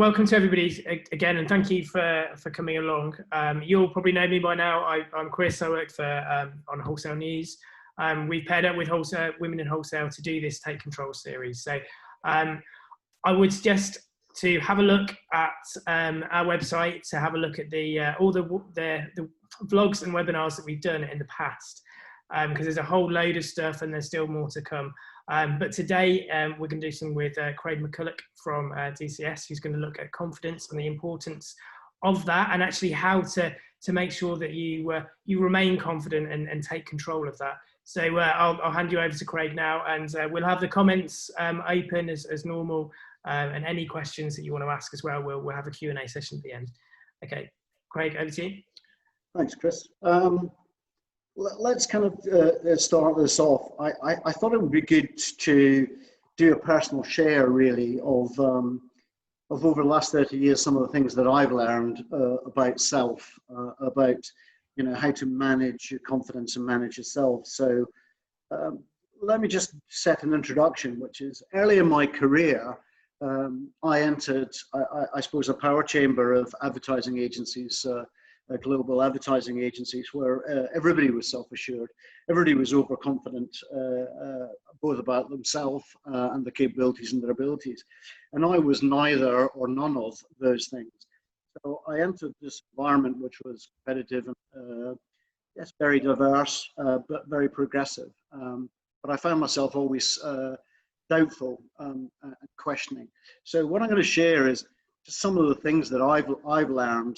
welcome to everybody again, and thank you for coming along. You'll probably know me by now. I'm Chris. I work for on Wholesale News. We've paired up with Women in Wholesale to do this Take Control series. So I would suggest to have a look at our website, to have a look at all the vlogs and webinars that we've done in the past, because there's a whole load of stuff and there's still more to come. But today we're going to do some with Craig McCulloch from DCS, who's going to look at confidence and the importance of that, and actually how to make sure that you remain confident and take control of that. So I'll hand you over to Craig now, and we'll have the comments open as normal, and any questions that you want to ask as well. We'll have a Q&A session at the end. Okay, Craig, over to you. Thanks, Chris. Let's kind of start this off. I thought it would be good to do a personal share, really, of over the last 30 years, some of the things that I've learned about self, about how to manage your confidence and manage yourself. So let me just set an introduction, which is early in my career, I entered, I suppose, a power chamber of advertising agencies. Global advertising agencies where everybody was self-assured, everybody was overconfident, both about themselves and the capabilities and their abilities. And I was neither or none of those things. So I entered this environment which was competitive and yes, very diverse, but very progressive. But I found myself always doubtful and questioning. So what I'm going to share is just some of the things that I've learned,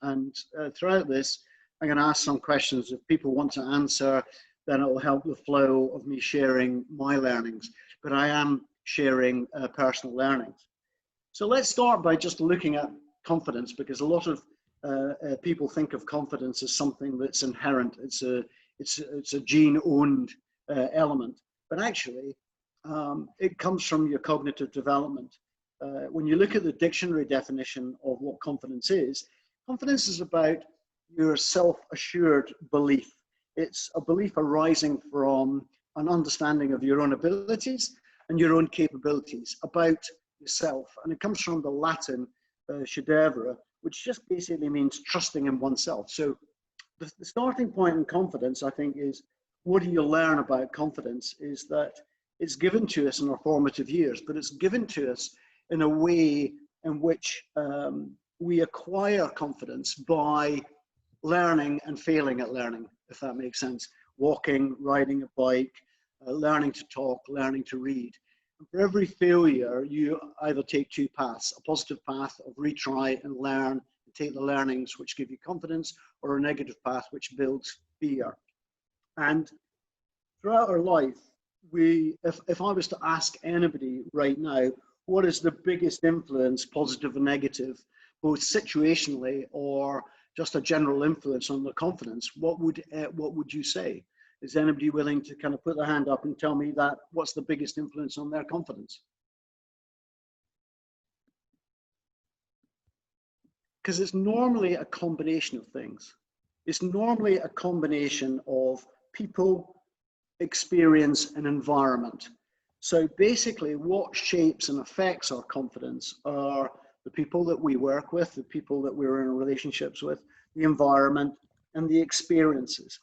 and throughout this, I'm going to ask some questions. If people want to answer, then it will help the flow of me sharing my learnings. But I am sharing personal learnings. So let's start by just looking at confidence, because a lot of people think of confidence as something that's inherent. It's a gene-owned element, but actually, it comes from your cognitive development. When you look at the dictionary definition of what confidence is about your self-assured belief. It's a belief arising from an understanding of your own abilities and your own capabilities about yourself. And it comes from the Latin "credere," which just basically means trusting in oneself. So the starting point in confidence, I think, is what do you learn about confidence is that it's given to us in our formative years, but it's given to us in a way in which we acquire confidence by learning and failing at learning, if that makes sense. Walking, riding a bike, learning to talk, learning to read. And for every failure, you either take two paths: a positive path of retry and learn and take the learnings which give you confidence, or a negative path which builds fear. And throughout our life, if I was to ask anybody right now, what is the biggest influence, positive and negative, both situationally or just a general influence on the confidence? What would you say? Is anybody willing to kind of put their hand up and tell me that what's the biggest influence on their confidence? Because it's normally a combination of things. It's normally a combination of people, experience, and environment. So basically, what shapes and affects our confidence are the people that we work with, the people that we're in relationships with, the environment, and the experiences.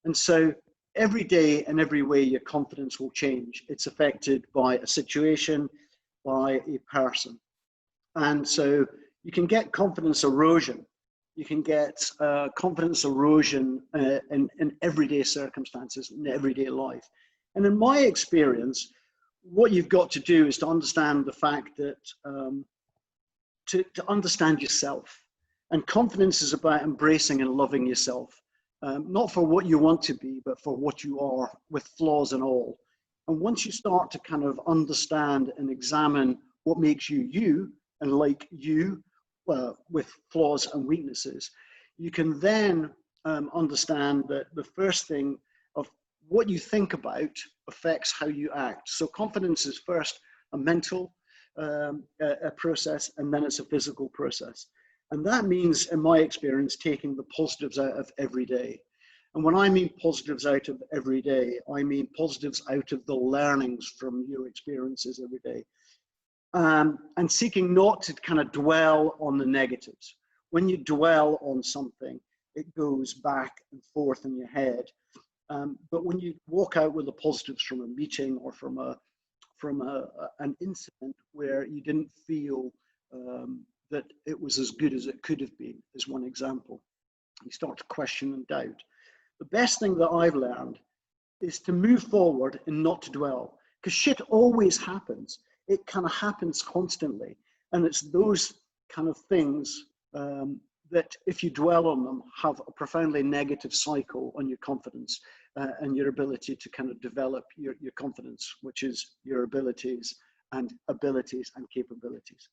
And so every day and every way your confidence will change. It's affected by a situation, by a person. And so you can get confidence erosion. You can get confidence erosion in everyday circumstances, in everyday life. And in my experience, what you've got to do is to understand the fact that to understand yourself. And confidence is about embracing and loving yourself, not for what you want to be, but for what you are, with flaws and all. And once you start to kind of understand and examine what makes you you, and like you, with flaws and weaknesses, you can then understand that the first thing of what you think about affects how you act. So confidence is first a mental a process, and then it's a physical process. And that means, in my experience, taking the positives out of every day. And when I mean positives out of every day, I mean positives out of the learnings from your experiences every day. and seeking not to kind of dwell on the negatives. When you dwell on something, it goes back and forth in your head. But when you walk out with the positives from a meeting or from an incident where you didn't feel that it was as good as it could have been, as one example, you start to question and doubt. The best thing that I've learned is to move forward and not to dwell, because shit always happens. It kind of happens constantly. And it's those kind of things that if you dwell on them, have a profoundly negative cycle on your confidence and your ability to kind of develop your confidence, which is your abilities and capabilities.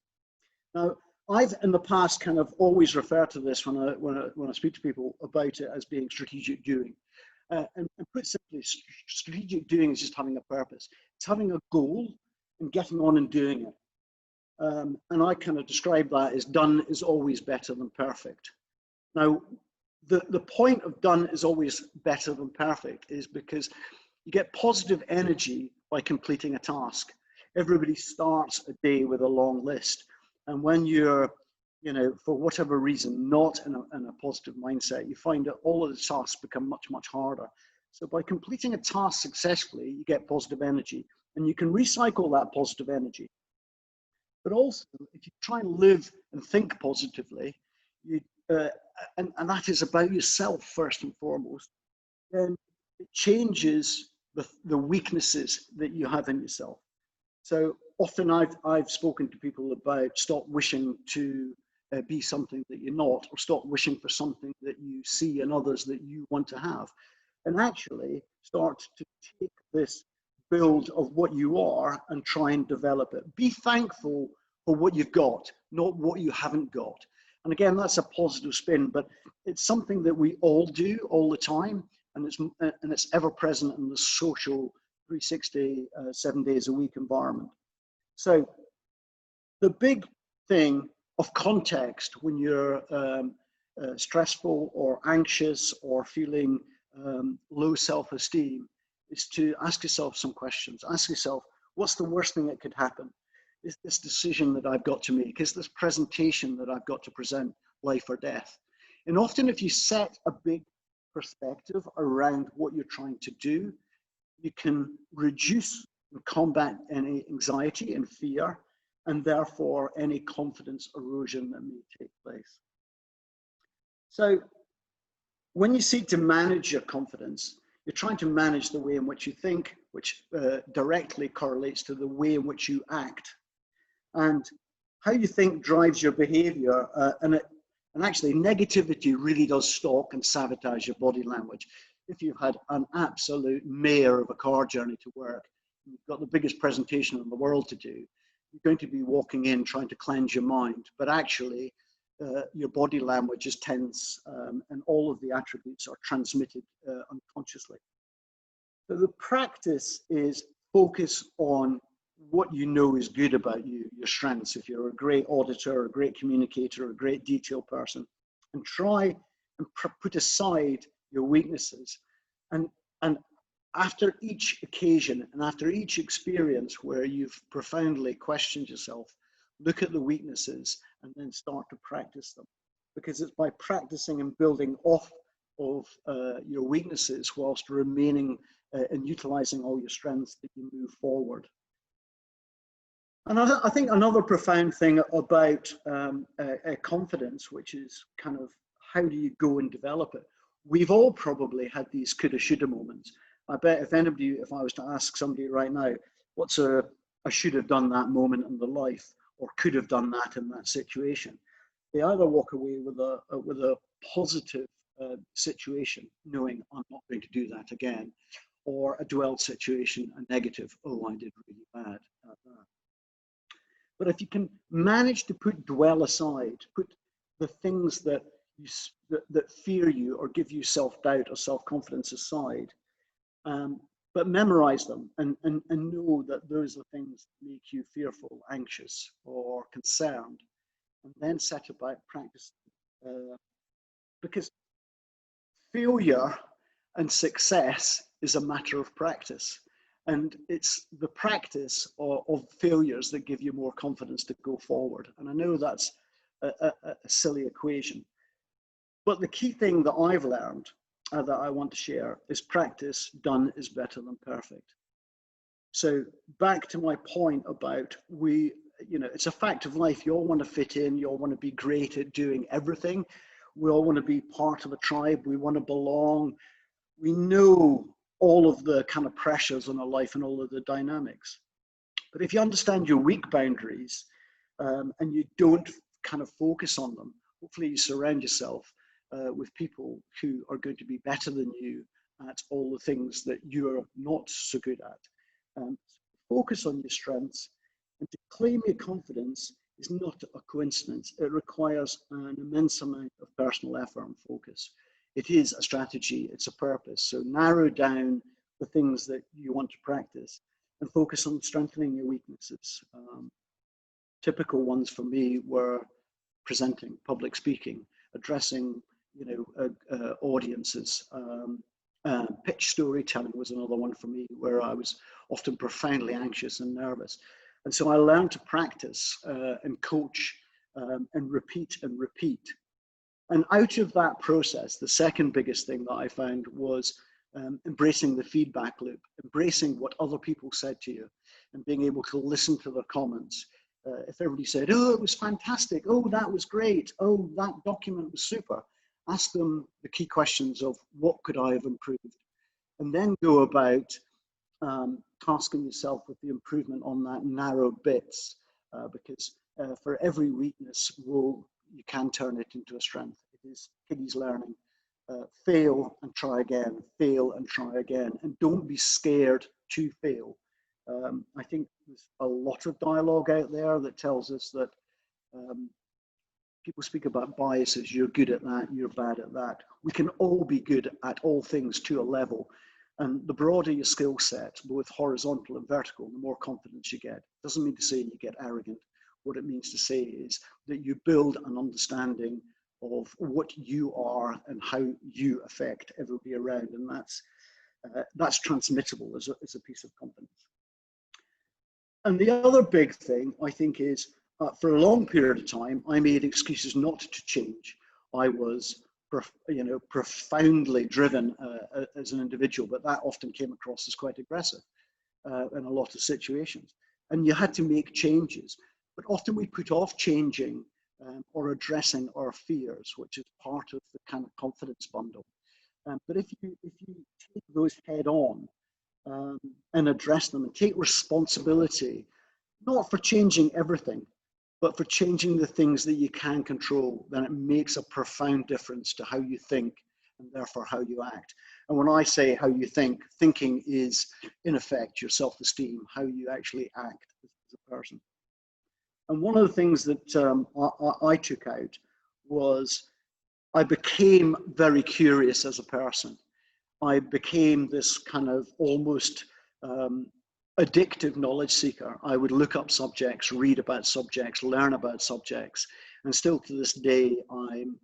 Now, I've in the past kind of always referred to this when I speak to people about it as being strategic doing. And put simply, strategic doing is just having a purpose. It's having a goal and getting on and doing it. And I kind of describe that as done is always better than perfect. Now, the point of done is always better than perfect is because you get positive energy by completing a task. Everybody starts a day with a long list. And when you're, for whatever reason, not in a positive mindset, you find that all of the tasks become much, much harder. So by completing a task successfully, you get positive energy, and you can recycle that positive energy. But also, if you try and live and think positively, and that is about yourself first and foremost, then it changes the weaknesses that you have in yourself. So often I've spoken to people about stop wishing to be something that you're not, or stop wishing for something that you see in others that you want to have, and actually start to take this build of what you are and try and develop it. Be thankful for what you've got, not what you haven't got. And again, that's a positive spin, but it's something that we all do all the time, and it's ever present in the social 360, 7 days a week environment. So the big thing of context when you're stressful or anxious or feeling low self-esteem is to ask yourself some questions. Ask yourself, what's the worst thing that could happen? Is this decision that I've got to make? Is this presentation that I've got to present life or death? And often if you set a big perspective around what you're trying to do, you can reduce and combat any anxiety and fear, and therefore any confidence erosion that may take place. So when you seek to manage your confidence, you're trying to manage the way in which you think, which directly correlates to the way in which you act. And how you think drives your behavior, and actually negativity really does stalk and sabotage your body language. If you've had an absolute mare of a car journey to work, you've got the biggest presentation in the world to do, you're going to be walking in trying to cleanse your mind, but actually your body language is tense, and all of the attributes are transmitted unconsciously. So the practice is focus on what you know is good about you, your strengths. If you're a great auditor, a great communicator, a great detail person, and try and put aside your weaknesses. And after each occasion and after each experience where you've profoundly questioned yourself, look at the weaknesses and then start to practice them. Because it's by practicing and building off of your weaknesses whilst remaining and utilizing all your strengths that you move forward. And I think another profound thing about confidence, which is kind of how do you go and develop it? We've all probably had these coulda, shoulda moments. I bet if I was to ask somebody right now, what's a should have done that moment in their life, or could have done that in that situation, they either walk away with a positive situation, knowing I'm not going to do that again, or a dwell situation, a negative, oh, I did really bad at that. But if you can manage to put dwell aside, put the things that fear you or give you self-doubt or self-confidence aside, but memorize them and know that those are things that make you fearful, anxious, or concerned, and then set about practice. Because failure and success is a matter of practice. And it's the practice of failures that give you more confidence to go forward. And I know that's a silly equation, but the key thing that I've learned that I want to share is practice done is better than perfect. So back to my point about it's a fact of life. You all want to fit in. You all want to be great at doing everything. We all want to be part of a tribe. We want to belong. We know all of the kind of pressures on our life and all of the dynamics. But if you understand your weak boundaries and you don't kind of focus on them, hopefully you surround yourself with people who are going to be better than you at all the things that you're not so good at. Focus on your strengths, and to claim your confidence is not a coincidence. It requires an immense amount of personal effort and focus. It is a strategy, it's a purpose. So narrow down the things that you want to practice and focus on strengthening your weaknesses. Typical ones for me were presenting, public speaking, addressing audiences. Pitch storytelling was another one for me, where I was often profoundly anxious and nervous. And so I learned to practice and coach and repeat and repeat. And out of that process, the second biggest thing that I found was embracing the feedback loop, embracing what other people said to you, and being able to listen to their comments. If everybody said, "Oh, it was fantastic. Oh, that was great. Oh, that document was super," ask them the key questions of what could I have improved, and then go about tasking yourself with the improvement on that narrow bits, because for every weakness, you can turn it into a strength. It is kiddies learning. Fail and try again, fail and try again, and don't be scared to fail. I think there's a lot of dialogue out there that tells us that people speak about biases. You're good at that, you're bad at that. We can all be good at all things to a level. And the broader your skill set, both horizontal and vertical, the more confidence you get. Doesn't mean to say you get arrogant. What it means to say is that you build an understanding of what you are and how you affect everybody around. And that's transmittable as a piece of confidence. And the other big thing, I think, is for a long period of time, I made excuses not to change. I was profoundly driven as an individual, but that often came across as quite aggressive in a lot of situations. And you had to make changes, but often we put off changing or addressing our fears, which is part of the kind of confidence bundle. But if you take those head on and address them and take responsibility, not for changing everything, but for changing the things that you can control, then it makes a profound difference to how you think and therefore how you act. And when I say how you think, thinking is in effect your self-esteem, how you actually act as a person. And one of the things that I took out was I became very curious as a person. I became this kind of almost addictive knowledge seeker. I would look up subjects, read about subjects, learn about subjects, and still to this day, I'm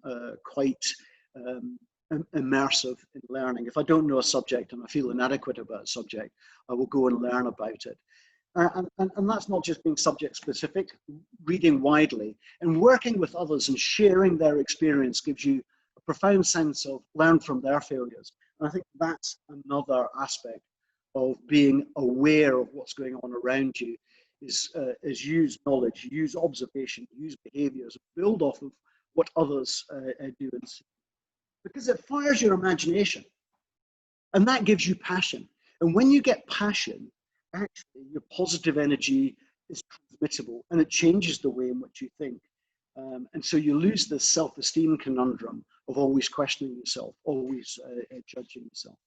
quite immersive in learning. If I don't know a subject and I feel inadequate about a subject, I will go and learn about it. And that's not just being subject specific, reading widely and working with others and sharing their experience gives you a profound sense of learn from their failures. And I think that's another aspect of being aware of what's going on around you is use knowledge, use observation, use behaviors, build off of what others do and see. Because it fires your imagination and that gives you passion. And when you get passion, actually your positive energy is transmittable and it changes the way in which you think. And so you lose this self-esteem conundrum of always questioning yourself, always judging yourself.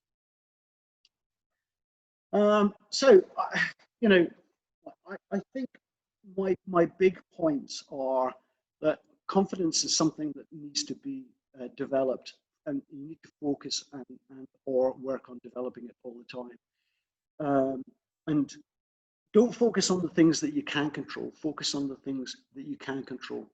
I think my big points are that confidence is something that needs to be developed, and you need to focus or work on developing it all the time. And don't focus on the things that you can control. Focus on the things that you can control.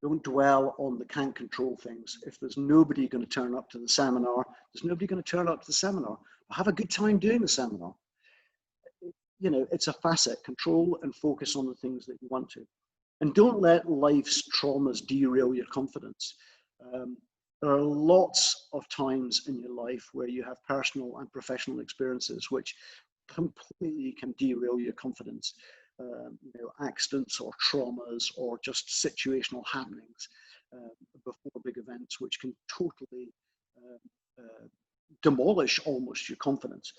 Don't dwell on the can't control things. If there's nobody going to turn up to the seminar, there's nobody going to turn up to the seminar. Have a good time doing the seminar. you know, it's a facet. Control and focus on the things that you want to. And don't let life's traumas derail your confidence. There are lots of times in your life where you have personal and professional experiences which completely can derail your confidence. You know, accidents or traumas or just situational happenings before big events, which can totally demolish almost your confidence.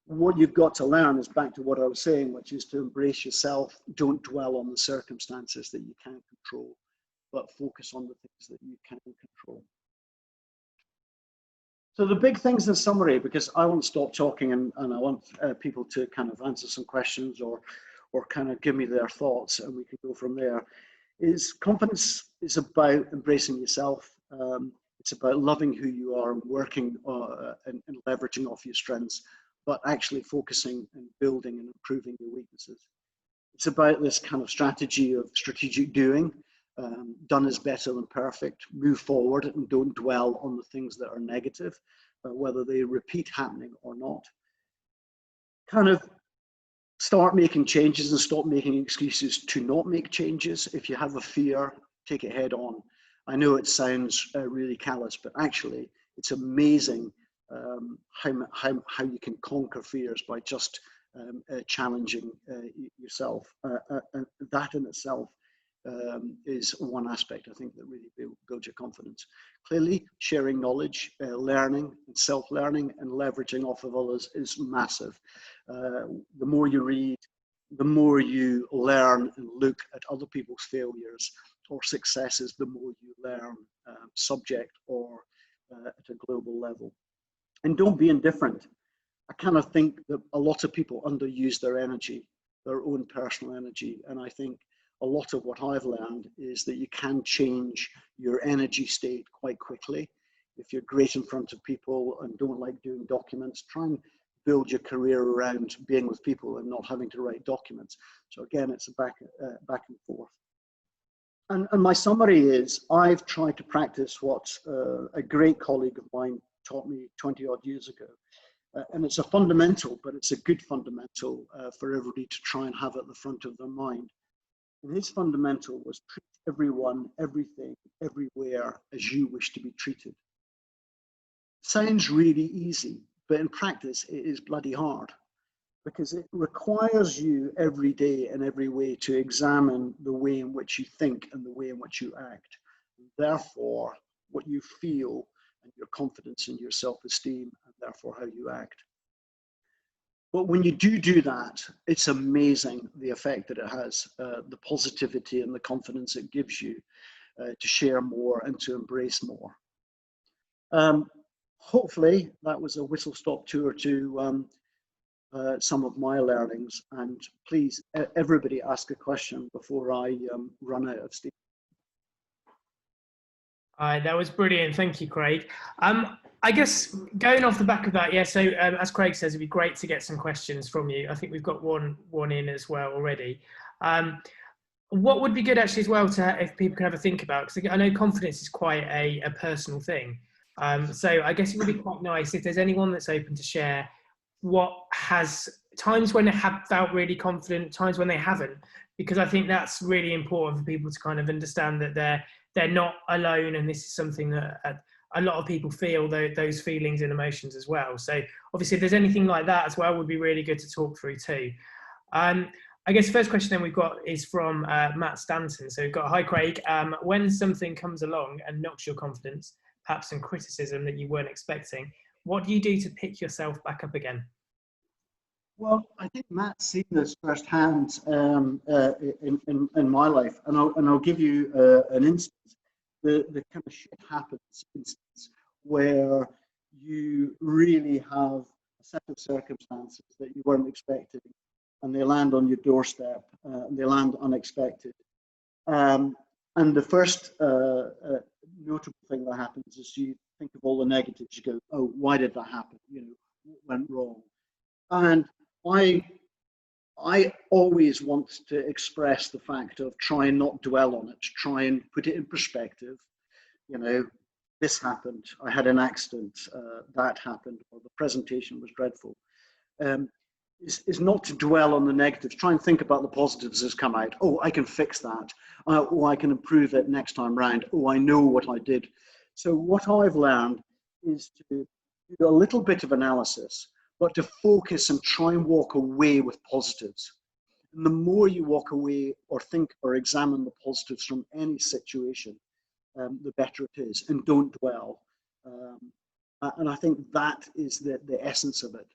What you've got to learn is back to what I was saying, which is to embrace yourself. Don't dwell on the circumstances that you can't control, but focus on the things that you can control. So the big things in summary, because I won't stop talking and I want people to kind of answer some questions or kind of give me their thoughts, and we can go from there, is confidence is about embracing yourself. It's about loving who you are and working and leveraging off your strengths, but actually focusing and building and improving your weaknesses. It's about this kind of strategy of strategic doing. Done is better than perfect. Move forward and don't dwell on the things that are negative, whether they repeat happening or not. Kind of start making changes and stop making excuses to not make changes. If you have a fear, take it head on. I know it sounds really callous, but actually it's amazing how you can conquer fears by just challenging yourself. That in itself is one aspect, I think, that really builds your confidence. Clearly, sharing knowledge, learning, and self-learning, and leveraging off of others is massive. The more you read, the more you learn and look at other people's failures or successes, the more you learn subject or at a global level. And don't be indifferent. I kind of think that a lot of people underuse their energy, their own personal energy. And I think a lot of what I've learned is that you can change your energy state quite quickly. If you're great in front of people and don't like doing documents, try and build your career around being with people and not having to write documents. So again, it's a back and forth. And my summary is, I've tried to practice what a great colleague of mine taught me 20 odd years ago. And it's a fundamental, but it's a good fundamental for everybody to try and have at the front of their mind. And his fundamental was treat everyone, everything, everywhere as you wish to be treated. Sounds really easy, but in practice it is bloody hard, because it requires you every day in every way to examine the way in which you think and the way in which you act. Therefore, what you feel and your confidence in your self-esteem, and therefore how you act. But when you do that, it's amazing the effect that it has, the positivity and the confidence it gives you to share more and to embrace more. Hopefully that was a whistle-stop tour to some of my learnings, and please, everybody ask a question before I run out of steam. That was brilliant. Thank you, Craig. I guess going off the back of that, yeah, so as Craig says, it'd be great to get some questions from you. I think we've got one in as well already. What would be good actually as well to if people can have a think about, because I know confidence is quite a personal thing. So I guess it would be quite nice if there's anyone that's open to share what has times when they have felt really confident, times when they haven't, because I think that's really important for people to kind of understand that they're not alone, and this is something that a lot of people feel, those feelings and emotions as well. So obviously if there's anything like that as well, would be really good to talk through too. I guess the first question then we've got is from Matt Stanton. So we've got, hi Craig, when something comes along and knocks your confidence, perhaps some criticism that you weren't expecting, what do you do to pick yourself back up again? Well, I think Matt's seen this firsthand in my life, and I'll give you an instance. The kind of shit happens instance where you really have a set of circumstances that you weren't expecting, and they land on your doorstep, and they land unexpected. And the first notable thing that happens is you think of all the negatives. You go, oh, why did that happen? You know, what went wrong? And I always want to express the fact of try and not dwell on it, try and put it in perspective. You know, this happened, I had an accident, that happened, or the presentation was dreadful. is not to dwell on the negatives. Try and think about the positives that's come out. Oh, I can fix that. Oh, I can improve it next time round. Oh, I know what I did. So what I've learned is to do a little bit of analysis, but to focus and try and walk away with positives. And the more you walk away or think or examine the positives from any situation, the better it is. And don't dwell. And I think that is the essence of it.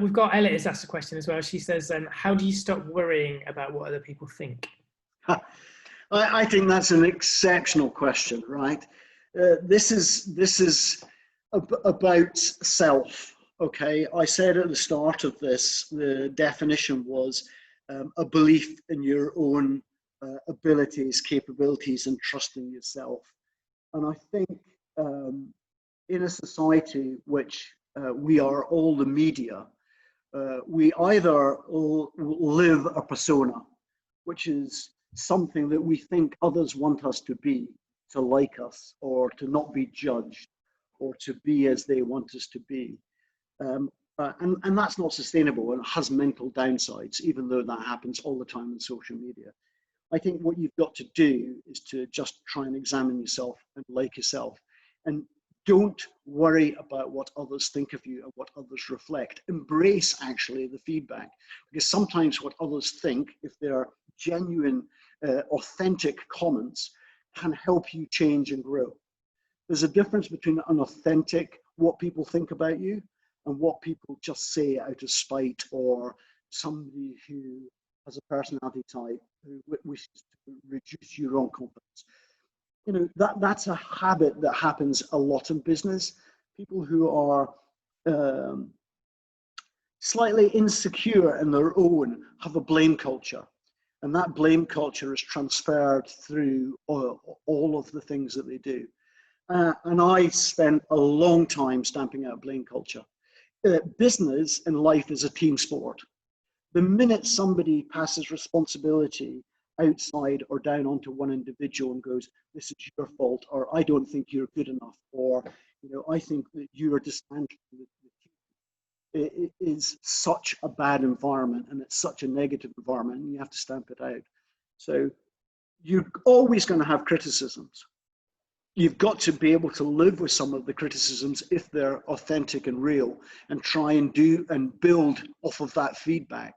We've got Ella has asked a question as well. She says, how do you stop worrying about what other people think? I think that's an exceptional question, right? This is about self, okay? I said at the start of this, the definition was a belief in your own abilities, capabilities, and trusting yourself. And I think in a society which we are all the media, we either live a persona, which is something that we think others want us to be, to like us, or to not be judged, or to be as they want us to be. And that's not sustainable, and it has mental downsides, even though that happens all the time in social media. I think what you've got to do is to just try and examine yourself and like yourself. And don't worry about what others think of you and what others reflect. Embrace actually the feedback, because sometimes what others think, if they're genuine, authentic comments, can help you change and grow. There's a difference between an authentic, what people think about you, and what people just say out of spite, or somebody who has a personality type who wishes to reduce your own confidence. You know, that's a habit that happens a lot in business. People who are slightly insecure in their own have a blame culture. And that blame culture is transferred through all of the things that they do. And I spent a long time stamping out blame culture. Business and life is a team sport. The minute somebody passes responsibility outside or down onto one individual and goes, this is your fault, or I don't think you're good enough, or I think that you are dismantling the team, it is such a bad environment, and it's such a negative environment, and you have to stamp it out. So you're always going to have criticisms. You've got to be able to live with some of the criticisms if they're authentic and real, and try and do and build off of that feedback.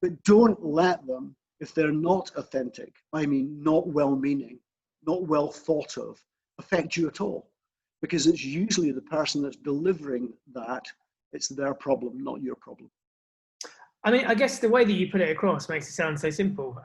But don't let them, if they're not authentic, I mean, not well-meaning, not well thought of, affect you at all. Because it's usually the person that's delivering that, it's their problem, not your problem. I mean, I guess the way that you put it across makes it sound so simple,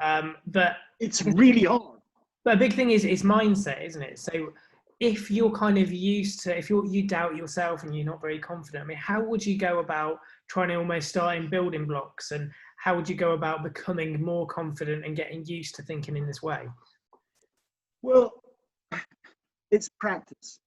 but it's really hard. But a big thing is mindset, isn't it? So if you're kind of used to, if you doubt yourself and you're not very confident, I mean, how would you go about trying to almost start in building blocks, and how would you go about becoming more confident and getting used to thinking in this way? Well, it's practice.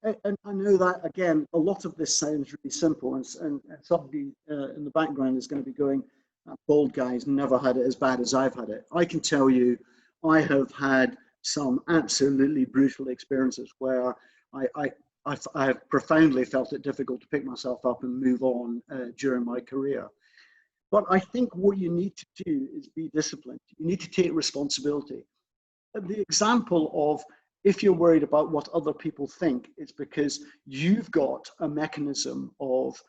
And I know that, again, a lot of this sounds really simple, and somebody in the background is going to be going, that bald guy's never had it as bad as I've had it. I can tell you, I have had some absolutely brutal experiences where I have profoundly felt it difficult to pick myself up and move on during my career. But I think what you need to do is be disciplined. You need to take responsibility. The example of, if you're worried about what other people think, it's because you've got a mechanism of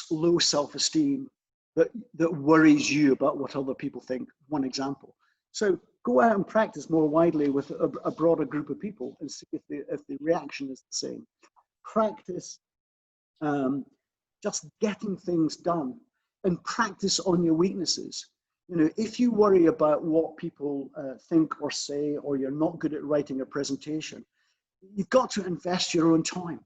low self-esteem that worries you about what other people think. One example. So go out and practice more widely with a broader group of people and see if the reaction is the same. Practice just getting things done, and practice on your weaknesses. If you worry about what people think or say, or you're not good at writing a presentation, you've got to invest your own time.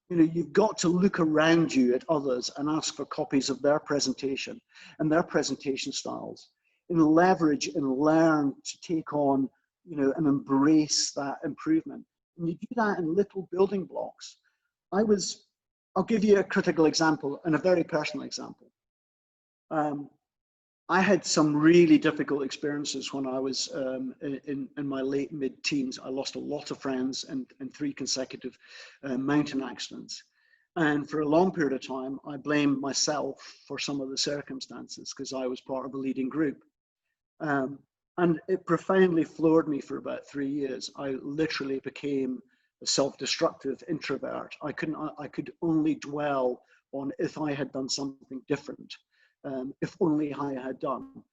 You've got to look around you at others and ask for copies of their presentation and their presentation styles, and leverage and learn to take on, and embrace that improvement. And you do that in little building blocks. I'll give you a critical example and a very personal example. I had some really difficult experiences when I was in my late mid-teens. I lost a lot of friends and 3 consecutive mountain accidents. And for a long period of time, I blamed myself for some of the circumstances because I was part of a leading group. And it profoundly floored me for about 3 years. I literally became a self-destructive introvert. I could only dwell on if I had done something different, if only I had done.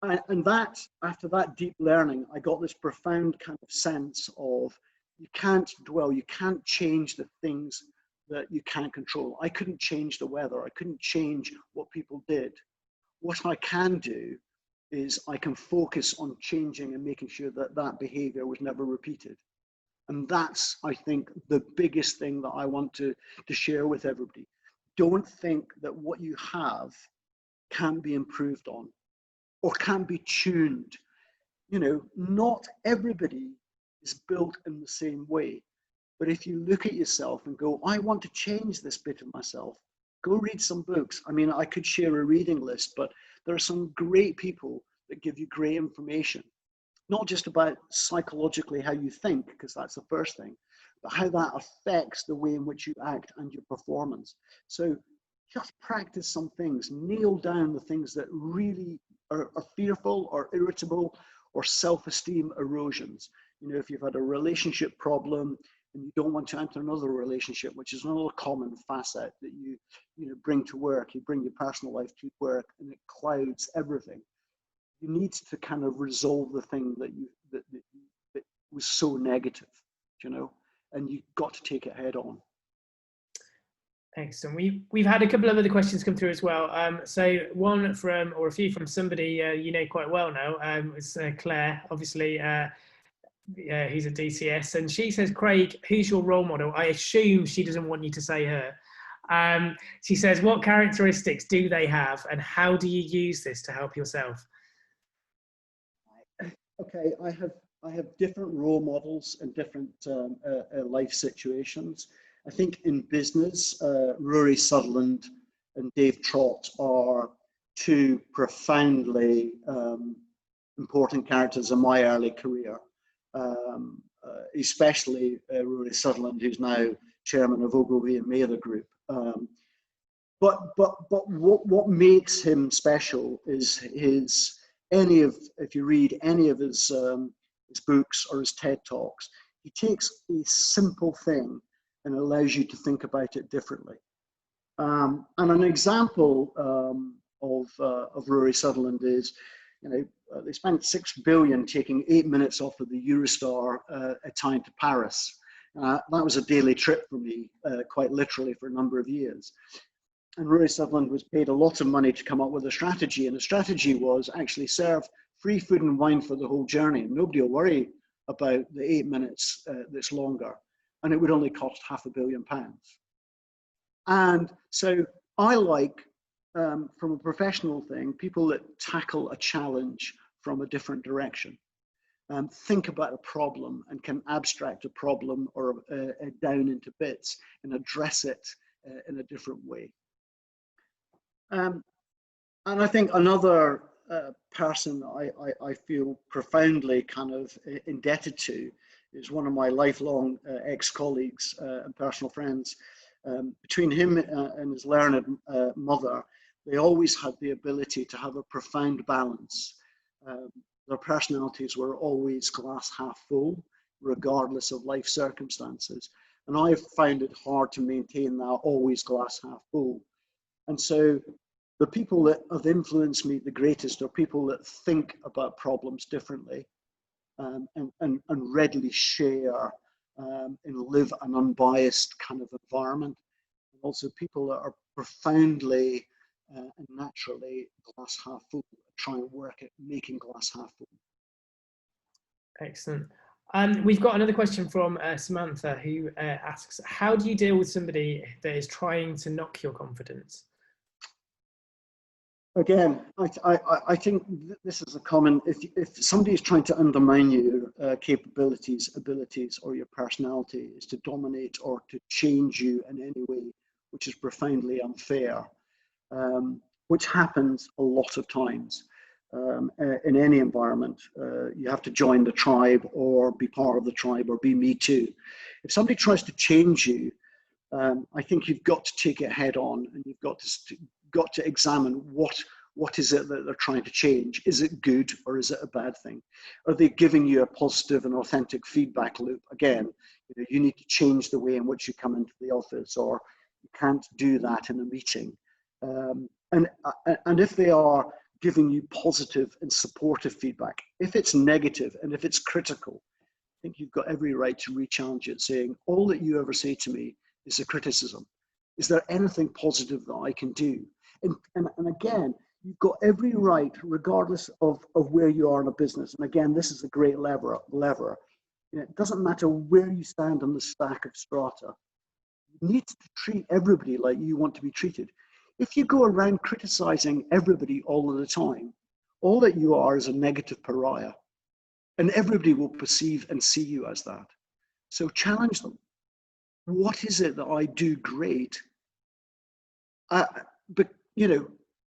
And that, after that deep learning, I got this profound kind of sense of you can't dwell, you can't change the things that you can't control. I couldn't change the weather. I couldn't change what people did. What I can do is I can focus on changing and making sure that that behavior was never repeated. And that's, I think, the biggest thing that I want to share with everybody. Don't think that what you have can be improved on or can be tuned. You know, not everybody is built in the same way. But if you look at yourself and go, I want to change this bit of myself, go read some books. I mean, I could share a reading list, but there are some great people that give you great information, not just about psychologically how you think, because that's the first thing, but how that affects the way in which you act and your performance. So just practice some things, nail down the things that really are fearful or irritable or self-esteem erosions. You know, if you've had a relationship problem and you don't want to enter another relationship, which is another common facet that you bring to work, you bring your personal life to work and it clouds everything. You need to kind of resolve the thing that was so negative, you know, and you've got to take it head on. Excellent. We've had a couple of other questions come through as well. So one from, or a few from somebody you know quite well now. It's Claire, obviously, who's at DCS, and she says, Craig, who's your role model? I assume she doesn't want you to say her. She says, what characteristics do they have, and how do you use this to help yourself? Okay, I have different role models in different life situations. I think in business, Rory Sutherland and Dave Trott are two profoundly important characters in my early career, especially Rory Sutherland, who's now chairman of Ogilvy and Mather Group. But what makes him special is if you read any of his books or his TED Talks, he takes a simple thing and allows you to think about it differently. And an example of Rory Sutherland is, you know, they spent $6 billion taking 8 minutes off of the Eurostar time to Paris. That was a daily trip for me, quite literally, for a number of years. And Rory Sutherland was paid a lot of money to come up with a strategy, and the strategy was actually serve free food and wine for the whole journey, and nobody will worry about the 8 minutes that's longer, and it would only cost £500 million. And so I like, from a professional thing, people that tackle a challenge from a different direction. Think about a problem and can abstract a problem or down into bits and address it in a different way. And I think another person I feel profoundly kind of indebted to is one of my lifelong ex-colleagues and personal friends. Between him and his learned mother, they always had the ability to have a profound balance. Their personalities were always glass half full, regardless of life circumstances. And I've found it hard to maintain that always glass half full. And so the people that have influenced me the greatest are people that think about problems differently and readily share and live an unbiased kind of environment. And also people that are profoundly and naturally glass half full, try and work at making glass half full. Excellent. We've got another question from Samantha, who asks, how do you deal with somebody that is trying to knock your confidence? Again, I think this is a common, if somebody is trying to undermine your capabilities, abilities, or your personality, is to dominate or to change you in any way, which is profoundly unfair, which happens a lot of times in any environment. You have to join the tribe or be part of the tribe or be me too. If somebody tries to change you, I think you've got to take it head on, and you've got to examine what is it that they're trying to change. Is it good or is it a bad thing? Are they giving you a positive and authentic feedback loop? Again, you need to change the way in which you come into the office, or you can't do that in a meeting. And if they are giving you positive and supportive feedback, if it's negative and if it's critical, I think you've got every right to re-challenge it, saying, all that you ever say to me is a criticism. Is there anything positive that I can do? And again, you've got every right, regardless of where you are in a business. And again, this is a great lever. It doesn't matter where you stand on the stack of strata. You need to treat everybody like you want to be treated. If you go around criticizing everybody all of the time, all that you are is a negative pariah. And everybody will perceive and see you as that. So challenge them. What is it that I do great? But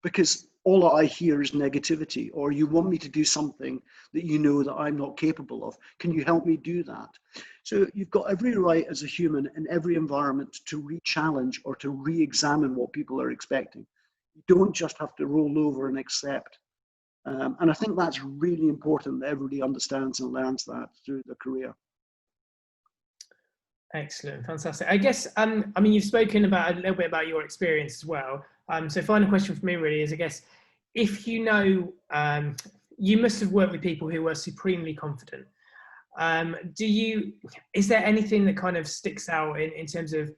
because all I hear is negativity, or you want me to do something that you know that I'm not capable of. Can you help me do that? So you've got every right as a human in every environment to re-challenge or to re-examine what people are expecting. You don't just have to roll over and accept. And I think that's really important that everybody understands and learns that through their career. Excellent, fantastic. I guess, I mean, you've spoken about a little bit about your experience as well. So final question for me really is, I guess, if you know, you must have worked with people who were supremely confident. Is there anything that kind of sticks out in terms of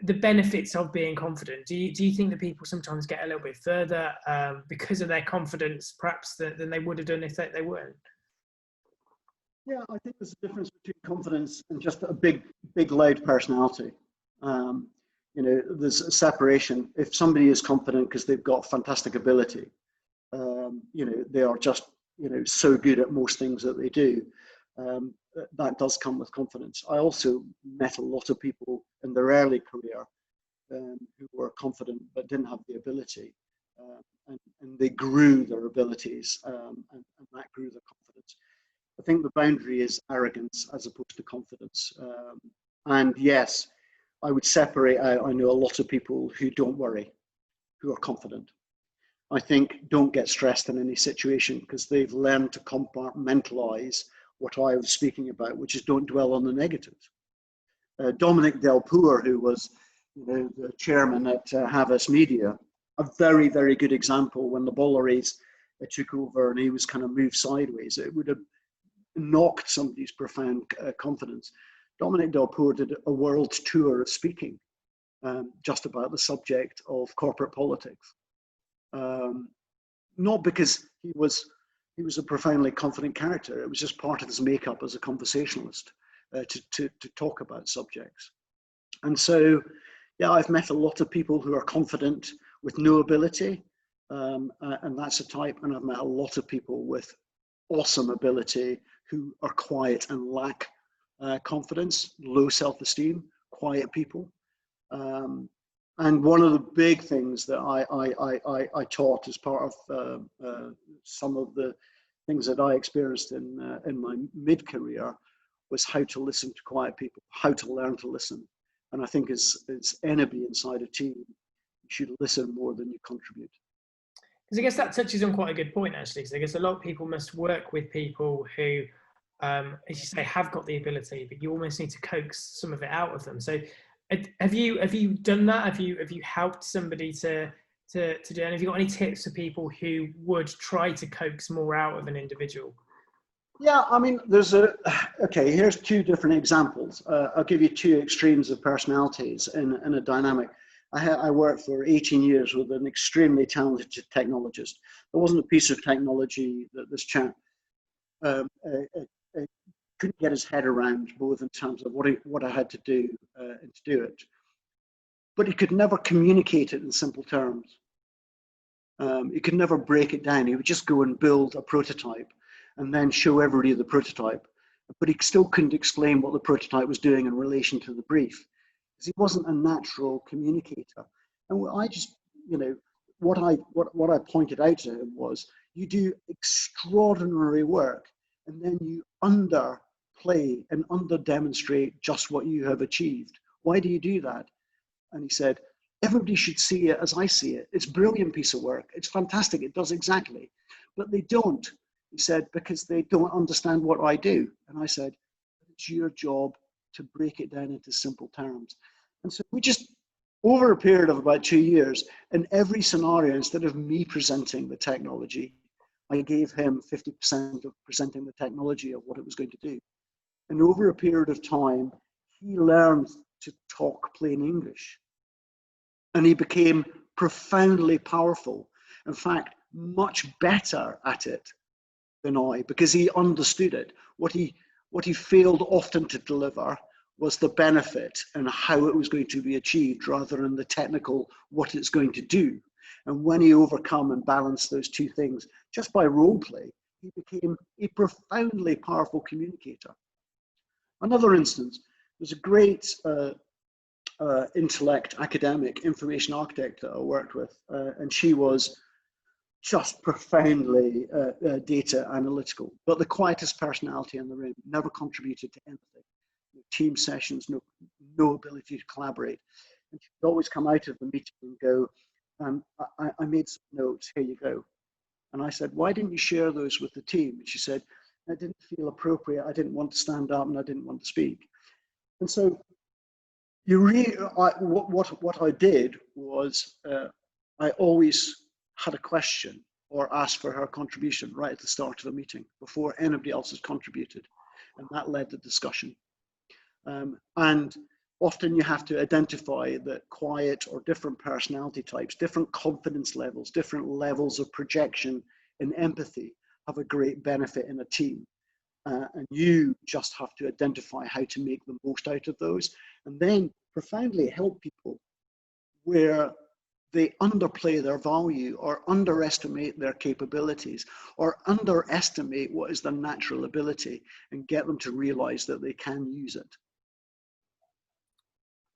the benefits of being confident? Do you think that people sometimes get a little bit further because of their confidence, perhaps, than they would have done if they weren't? Yeah, I think there's a difference between confidence and just a big, loud personality. There's a separation. If somebody is confident because they've got fantastic ability, they are just, so good at most things that they do. That does come with confidence. I also met a lot of people in their early career who were confident but didn't have the ability, and they grew their abilities, and that grew their confidence. I think the boundary is arrogance as opposed to confidence. And yes, I would separate out, I know a lot of people who don't worry, who are confident. I think don't get stressed in any situation because they've learned to compartmentalize what I was speaking about, which is don't dwell on the negatives. Dominic Delpour, who was the chairman at Havas Media, a very, very good example. When the Bollaries took over and he was kind of moved sideways, it would have knocked somebody's profound confidence. Dominic Delpour did a world tour of speaking just about the subject of corporate politics. Not because he was a profoundly confident character. It was just part of his makeup as a conversationalist to talk about subjects. And so, yeah, I've met a lot of people who are confident with no ability, and that's a type. And I've met a lot of people with awesome ability who are quiet and lack confidence, low self-esteem, quiet people. And one of the big things that I taught as part of some of the things that I experienced in my mid-career was how to listen to quiet people, how to learn to listen. And I think as anybody inside a team, you should listen more than you contribute. Because I guess that touches on quite a good point, actually, because I guess a lot of people must work with people who, as you say, have got the ability, but you almost need to coax some of it out of them. So have you done that? Have you helped somebody to do it? And have you got any tips for people who would try to coax more out of an individual? Yeah, I mean, here's two different examples. I'll give you two extremes of personalities in a dynamic. I worked for 18 years with an extremely talented technologist. There wasn't a piece of technology that this chap couldn't get his head around, both in terms of what I had to do and to do it. But he could never communicate it in simple terms. He could never break it down. He would just go and build a prototype and then show everybody the prototype. But he still couldn't explain what the prototype was doing in relation to the brief, because he wasn't a natural communicator. And I just, what I pointed out to him was, you do extraordinary work and then you underplay and under-demonstrate just what you have achieved. Why do you do that? And he said, everybody should see it as I see it. It's a brilliant piece of work. It's fantastic. It does exactly. But they don't, he said, because they don't understand what I do. And I said, it's your job to break it down into simple terms. And so we just, over a period of about 2 years, in every scenario, instead of me presenting the technology, I gave him 50% of presenting the technology of what it was going to do. And over a period of time, he learned to talk plain English. And he became profoundly powerful. In fact, much better at it than I, because he understood it. What he failed often to deliver was the benefit and how it was going to be achieved, rather than the technical, what it's going to do. And when he overcome and balanced those two things, just by role play, he became a profoundly powerful communicator. Another instance, there's a great intellect academic, information architect that I worked with, and she was just profoundly data analytical, but the quietest personality in the room, never contributed to anything. No team sessions, no ability to collaborate. And she'd always come out of the meeting and go, I made some notes, here you go. And I said, why didn't you share those with the team? And she said, I didn't feel appropriate, I didn't want to stand up, and I didn't want to speak. And so what I did was I always had a question or asked for her contribution right at the start of a meeting before anybody else has contributed. And that led the discussion. And often you have to identify that quiet or different personality types, different confidence levels, different levels of projection and empathy have a great benefit in a team. And you just have to identify how to make the most out of those, and then profoundly help people where they underplay their value or underestimate their capabilities or underestimate what is their natural ability, and get them to realize that they can use it.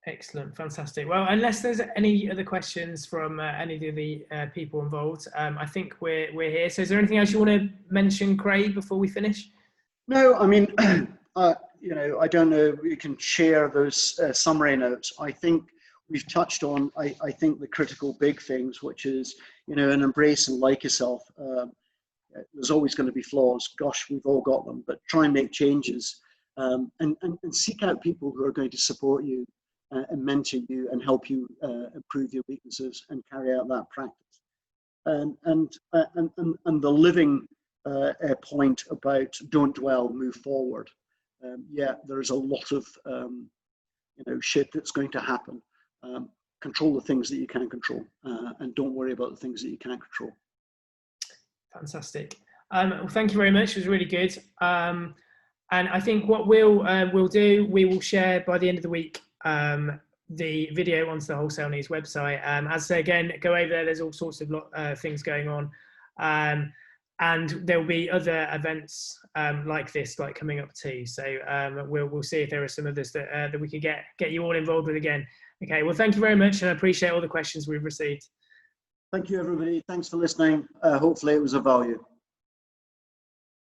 Excellent, fantastic. Well, unless there's any other questions from any of the people involved, I think we're here. So is there anything else you want to mention, Craig, before we finish? No, I mean, you know, I don't know if we can share those summary notes. I think we've touched on, I think, the critical big things, which is, you know, an embrace and like yourself. There's always going to be flaws. Gosh, we've all got them, but try and make changes, and seek out people who are going to support you and mentor you and help you improve your weaknesses and carry out that practice. And the living point about don't dwell, move forward. Yeah, there's a lot of you know, shit that's going to happen. Control the things that you can control, and don't worry about the things that you can't control. Fantastic. Well, thank you very much. It was really good. And I think what we'll do, we will share by the end of the week the video onto the Wholesale News website. As I say, again, go over there. There's all sorts of things going on. And there'll be other events like this, like coming up too. So we'll see if there are some others that we could get you all involved with again. Okay, well, thank you very much, and I appreciate all the questions we've received. Thank you, everybody. Thanks for listening. Hopefully it was of value.